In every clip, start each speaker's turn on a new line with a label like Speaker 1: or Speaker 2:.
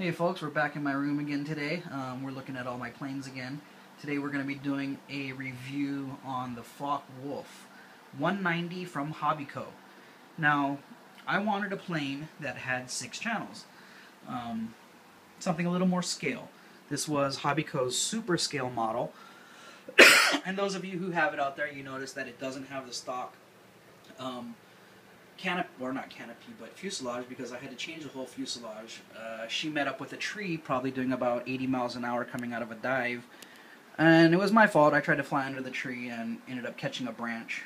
Speaker 1: Hey folks, we're back in my room again today. We're looking at all my planes again. Today we're going to be doing a review on the Focke-Wulf 190 from Hobbico. Now, I wanted a plane that had 6 channels. Something a little more scale. This was Hobbico's super scale model. And those of you who have it out there, you notice that it doesn't have the stock canopy, or not canopy, but fuselage, because I had to change the whole fuselage. She met up with a tree, probably doing about 80 miles an hour coming out of a dive, and it was my fault. I tried to fly under the tree and ended up catching a branch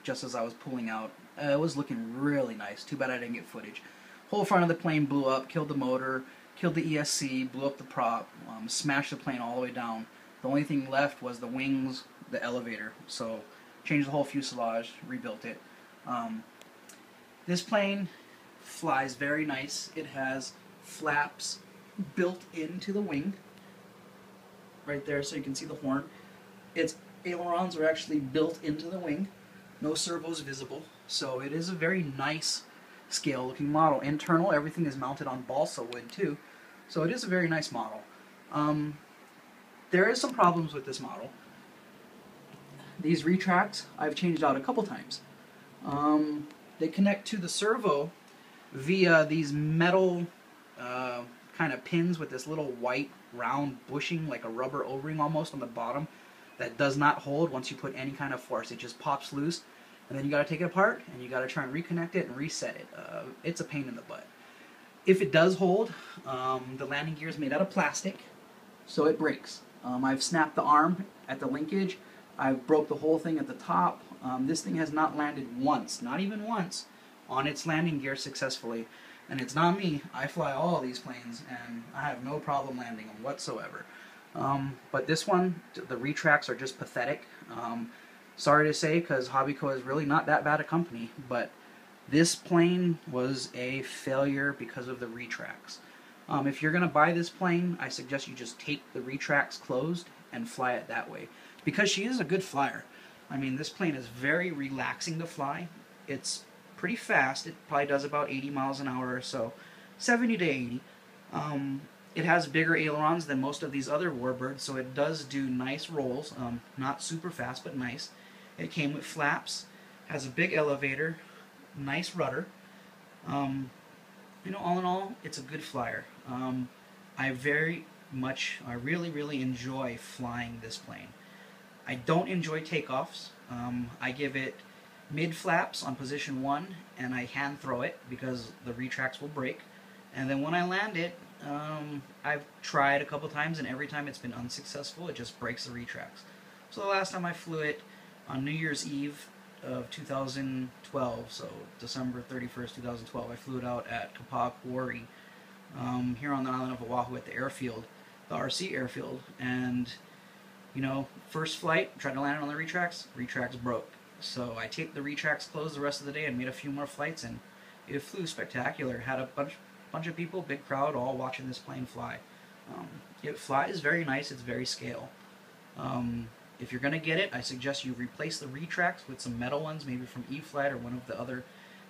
Speaker 1: just as I was pulling out. It was looking really nice. Too bad I didn't get footage. Whole front of the plane blew up, killed the motor, killed the ESC, blew up the prop, smashed the plane all the way down. The only thing left was the wings, the elevator. So changed the whole fuselage, rebuilt it. This plane flies very nice. It has flaps built into the wing right there, so you can see the horn. Its ailerons are actually built into the wing. No servos visible, so it is a very nice scale looking model. Internal, everything is mounted on balsa wood too, so it is a very nice model. There is some problems with this model. These retracts I've changed out a couple times. They connect to the servo via these metal kind of pins with this little white round bushing, like a rubber O-ring almost on the bottom, that does not hold once you put any kind of force. It just pops loose, and then you got to take it apart and you got to try and reconnect it and reset it. It's a pain in the butt. If it does hold, the landing gear is made out of plastic, so it breaks. I've snapped the arm at the linkage. I broke the whole thing at the top. This thing has not landed once, not even once, on its landing gear successfully. And it's not me. I fly all these planes, and I have no problem landing them whatsoever. But this one, the retracts are just pathetic. Sorry to say, because Hobbico is really not that bad a company, but this plane was a failure because of the retracts. If you're going to buy this plane, I suggest you just tape the retracts closed and fly it that way, because she is a good flyer. I mean, this plane is very relaxing to fly. It's pretty fast. It probably does about 80 miles an hour or so, 70 to 80. It has bigger ailerons than most of these other warbirds, so it does do nice rolls. Not super fast, but nice. It came with flaps, has a big elevator, nice rudder. You know, all in all, it's a good flyer. I really enjoy flying this plane. I don't enjoy takeoffs. I give it mid flaps on position 1, and I hand throw it because the retracts will break. And then when I land it, I've tried a couple times, and every time it's been unsuccessful. It just breaks the retracts. So the last time I flew it on New Year's Eve of 2012, so December 31st, 2012, I flew it out at Hobbico here on the island of Oahu at the airfield, the RC airfield, and you know, first flight, tried to land it on the retracts broke. So I taped the retracts closed the rest of the day and made a few more flights, and it flew spectacular. Had a bunch of people, big crowd, all watching this plane fly. It flies very nice. It's very scale. If you're going to get it, I suggest you replace the retracts with some metal ones, maybe from E-Flight or one of the other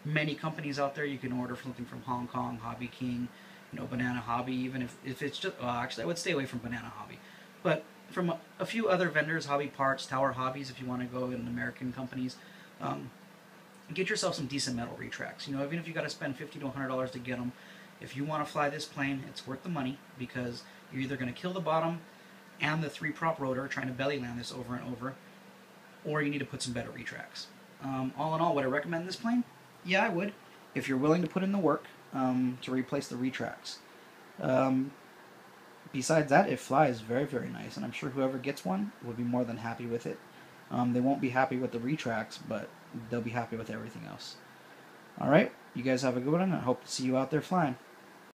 Speaker 1: many companies out there. You can order something from Hong Kong, Hobby King, you know, Banana Hobby, even if it's just, well, actually I would stay away from Banana Hobby. But from a few other vendors, Hobby Parts, Tower Hobbies, if you want to go in American companies, get yourself some decent metal retracts. You know, even if you got to spend $50 to $100 to get them, if you want to fly this plane, it's worth the money, because you're either going to kill the bottom and the 3-prop rotor trying to belly land this over and over, or you need to put some better retracts. All in all, would I recommend this plane? Yeah, I would, if you're willing to put in the work to replace the retracts. Besides that, it flies very nice, and I'm sure whoever gets one will be more than happy with it. They won't be happy with the retracts, but they'll be happy with everything else. Alright, you guys have a good one, and I hope to see you out there flying.